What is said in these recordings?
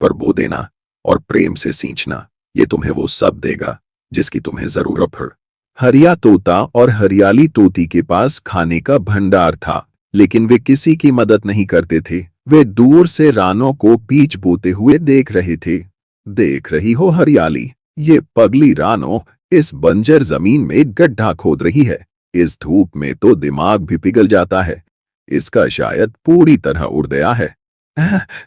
पर बो देना और प्रेम से सींचना, ये तुम्हें वो सब देगा जिसकी तुम्हें जरूरत हो। हरिया तोता और हरियाली तोती के पास खाने का भंडार था, लेकिन वे किसी की मदद नहीं करते थे। वे दूर से रानों को बीज बोते हुए देख रहे थे। देख रही हो हरियाली, ये पगली रानो इस बंजर जमीन में गड्ढा खोद रही है। इस धूप में तो दिमाग भी पिघल जाता है। इसका शायद पूरी तरह उड़ गया है।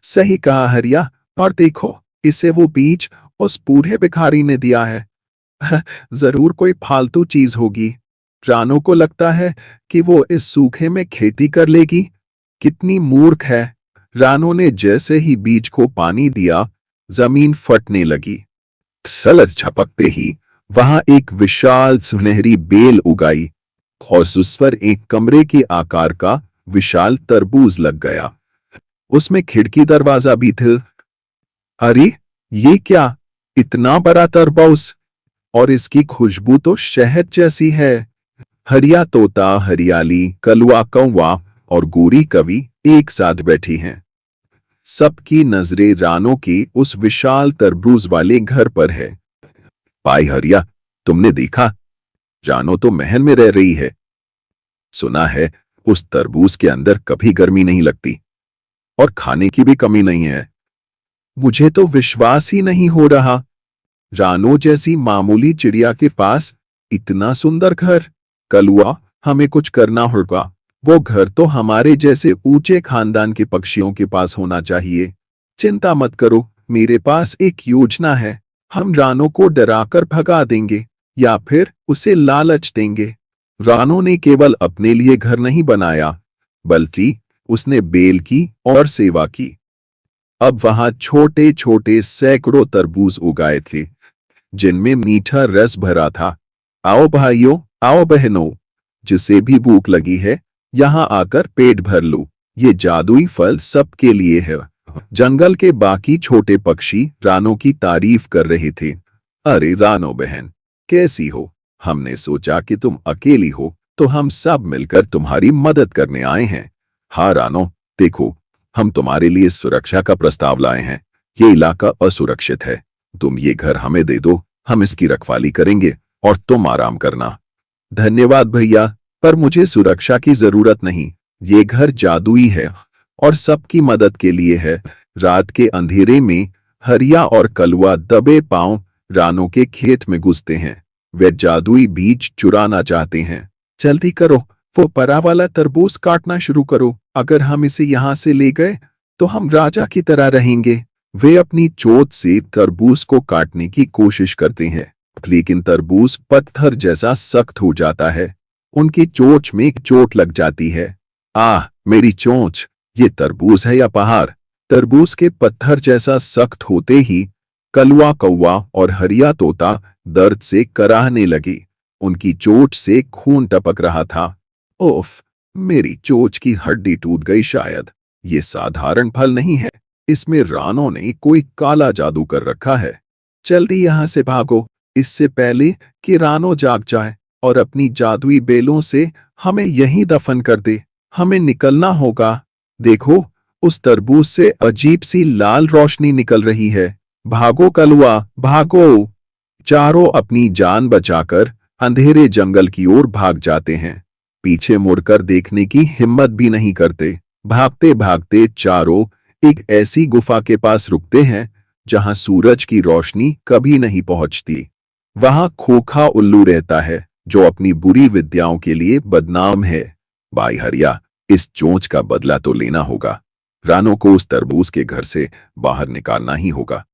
सही कहा हरिया, और देखो, इसे वो बीज उस बूढ़े भिखारी ने दिया है। जरूर कोई फालतू चीज होगी। रानो को लगता है कि वो इस सूखे में खेती कर लेगी। कितनी मूर्ख है। रानो ने जैसे ही बीज को पानी दिया, जमीन फटने लगी। सलर झपकते ही वहां एक विशाल सुनहरी बेल उगाई और उस पर एक कमरे के आकार का विशाल तरबूज लग गया। उसमें खिड़की दरवाजा भी था। अरे ये क्या, इतना बड़ा तरबूज, और इसकी खुशबू तो शहद जैसी है। हरिया तोता, हरियाली, कलवा कौवा और गोरी कवि एक साथ बैठी हैं। सबकी नजरें रानो के उस विशाल तरबूज वाले घर पर है। भाई हरिया, तुमने देखा, रानो तो महल में रह रही है। सुना है उस तरबूज के अंदर कभी गर्मी नहीं लगती और खाने की भी कमी नहीं है। मुझे तो विश्वास ही नहीं हो रहा। रानो जैसी मामूली चिड़िया के पास इतना सुंदर घर। कलुआ, हमें कुछ करना होगा। वो घर तो हमारे जैसे ऊंचे खानदान के पक्षियों के पास होना चाहिए। चिंता मत करो, मेरे पास एक योजना है। हम रानो को डराकर भगा देंगे या फिर उसे लालच देंगे। रानो ने केवल अपने लिए घर नहीं बनाया, बल्कि उसने बेल की और सेवा की। अब वहां छोटे छोटे सैकड़ों तरबूज उगाए थे, जिनमें मीठा रस भरा था। आओ भाइयों, आओ बहनों, जिसे भी भूख लगी है, यहाँ आकर पेट भर लो। ये जादुई फल सबके लिए है। जंगल के बाकी छोटे पक्षी रानो की तारीफ कर रहे थे। अरे रानो बहन, कैसी हो? हमने सोचा कि तुम अकेली हो, तो हम सब मिलकर तुम्हारी मदद करने आए हैं। हाँ रानो, देखो, हम तुम्हारे लिए सुरक्षा का प्रस्ताव लाए हैं। ये इलाका असुरक्षित है। तुम ये घर हमें दे दो, हम इसकी रखवाली करेंगे और तुम आराम करना। धन्यवाद भैया, पर मुझे सुरक्षा की जरूरत नहीं। ये घर जादुई है और सबकी मदद के लिए है। रात के अंधेरे में हरिया और कलवा दबे पांव रानो के खेत में घुसते हैं। वे जादुई बीज चुराना चाहते हैं। जल्दी करो, वो परा वाला तरबूज काटना शुरू करो। अगर हम इसे यहाँ से ले गए तो हम राजा की तरह रहेंगे। वे अपनी चोट से तरबूज को काटने की कोशिश करते हैं, लेकिन तरबूज पत्थर जैसा सख्त हो जाता है। उनकी चोंच में चोट लग जाती है। आह, मेरी चोंच! ये तरबूज है या पहाड़? तरबूज के पत्थर जैसा सख्त होते ही कलवा कौवा और हरिया तोता दर्द से कराहने लगे। उनकी चोट से खून टपक रहा था। ओफ, मेरी चोंच की हड्डी टूट गई शायद। ये साधारण फल नहीं है, इसमें रानो ने कोई काला जादू कर रखा है। जल्दी यहाँ से भागो, इससे पहले कि रानो जाग जाए और अपनी जादुई बेलों से हमें यहीं दफन कर दे। हमें निकलना होगा। देखो, उस तरबूज से अजीब सी लाल रोशनी निकल रही है। भागो कलवा, भागो! चारों अपनी जान बचाकर अंधेरे जंगल की ओर भाग जाते हैं। पीछे मुड़कर देखने की हिम्मत भी नहीं करते। भागते भागते चारों एक ऐसी गुफा के पास रुकते हैं जहां सूरज की रोशनी कभी नहीं पहुंचती। वहां खोखा उल्लू रहता है, जो अपनी बुरी विद्याओं के लिए बदनाम है। भाई हरिया, इस चोंच का बदला तो लेना होगा। रानो को उस तरबूज के घर से बाहर निकालना ही होगा।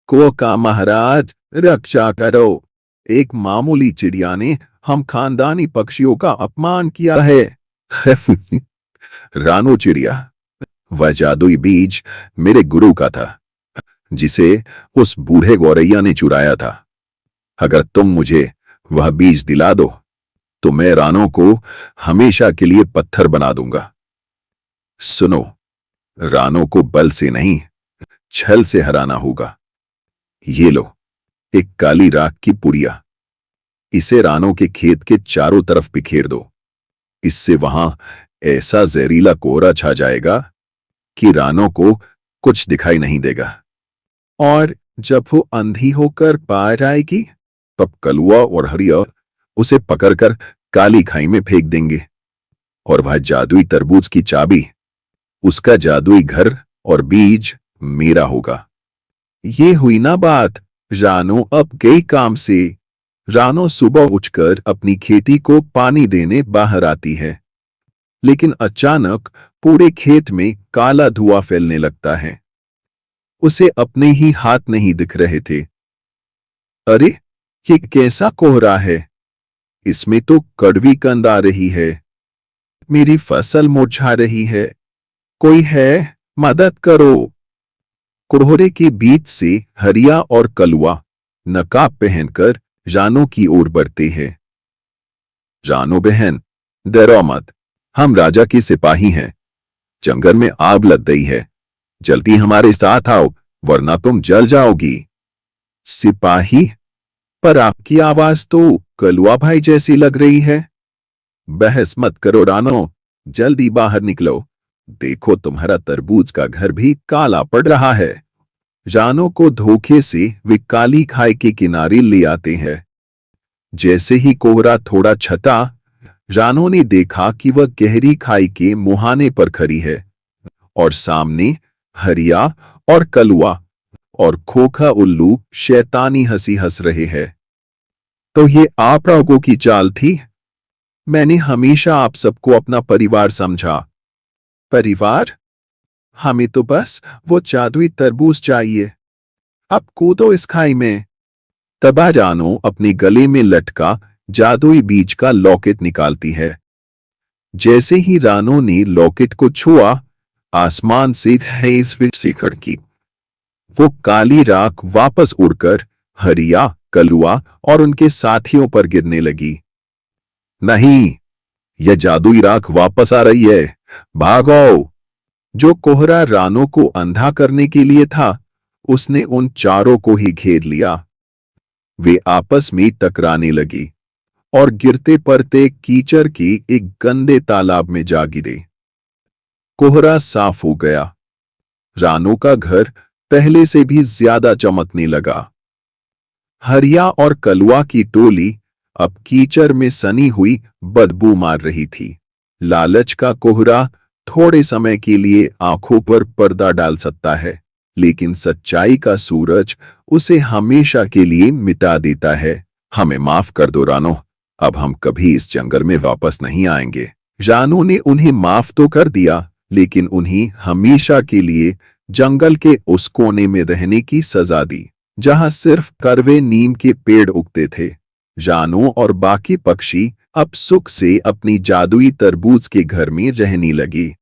कोका महाराज, रक्षा करो! एक मामूली चिड़िया ने हम खानदानी पक्षियों का अपमान किया है। रानो चिड़िया, वह जादुई बीज मेरे गुरु का था, जिसे उस बूढ़े गौरैया ने चुराया था। अगर तुम मुझे वह बीज दिला दो तो मैं रानो को हमेशा के लिए पत्थर बना दूंगा। सुनो, रानो को बल से नहीं, छल से हराना होगा। ये लो, एक काली राख की पुड़िया। इसे रानो के खेत के चारों तरफ बिखेर दो। इससे वहां ऐसा जहरीला कोहरा छा जाएगा कि रानो को कुछ दिखाई नहीं देगा। और जब वो अंधी होकर पार आएगी तब कलुआ और हरिया उसे पकड़कर काली खाई में फेंक देंगे और वह जादुई तरबूज की चाबी, उसका जादुई घर और बीज मेरा होगा। ये हुई ना बात। रानो अब गई काम से। रानो सुबह उठकर अपनी खेती को पानी देने बाहर आती है, लेकिन अचानक पूरे खेत में काला धुआं फैलने लगता है। उसे अपने ही हाथ नहीं दिख रहे थे। अरे, ये कैसा कोहरा है? इसमें तो कड़वी गंध आ रही है। मेरी फसल मुरझा रही है। कोई है? मदद करो। कोहरे के बीच से हरिया और कलुआ नकाब पहनकर रानो की ओर बढ़ते हैं। रानो बहन, डरो मत, हम राजा के सिपाही हैं। जंगल में आग लग गई है, जल्दी हमारे साथ आओ वरना तुम जल जाओगी। सिपाही? पर आपकी आवाज तो कलुआ भाई जैसी लग रही है। बहस मत करो रानो, जल्दी बाहर निकलो। देखो तुम्हारा तरबूज का घर भी काला पड़ रहा है। रानो को धोखे से वे काली खाई के किनारे ले आते हैं। जैसे ही कोहरा थोड़ा छटा, रानो ने देखा कि वह गहरी खाई के मुहाने पर खड़ी है और सामने हरिया और कलुआ और खोखा उल्लू शैतानी हंसी हंस रहे हैं। तो ये आप लोगों की चाल थी? मैंने हमेशा आप सबको अपना परिवार समझा। परिवार? हमें तो बस वो जादुई तरबूज चाहिए। अब कूदो इस खाई में। तब रानो अपने गले में लटका जादुई बीज का लॉकेट निकालती है। जैसे ही रानो ने लॉकेट को छुआ, आसमान से तेज बिजली कड़की। वो काली राख वापस उड़कर हरिया, कलुआ और उनके साथियों पर गिरने लगी। नहीं, यह जादुई राख वापस आ रही है, भागो। जो कोहरा रानो को अंधा करने के लिए था, उसने उन चारों को ही घेर लिया। वे आपस में टकराने लगी और गिरते पड़ते कीचड़ के एक गंदे तालाब में जा गिरे। कोहरा साफ हो गया। रानो का घर पहले से भी ज्यादा चमकने लगा। हरिया और कलुआ की टोली अब कीचड़ में सनी हुई बदबू मार रही थी। लालच का कोहरा थोड़े समय के लिए आंखों पर पर्दा डाल सकता है, लेकिन सच्चाई का सूरज उसे हमेशा के लिए मिटा देता है। हमें माफ कर दो रानो, अब हम कभी इस जंगल में वापस नहीं आएंगे। रानो ने उन्हें माफ तो कर दिया, लेकिन उन्हें हमेशा के लिए जंगल के उस कोने में रहने की सजा दी जहां सिर्फ करवे नीम के पेड़ उगते थे। रानो और बाकी पक्षी अब सुख से अपनी जादुई तरबूज के घर में रहने लगे।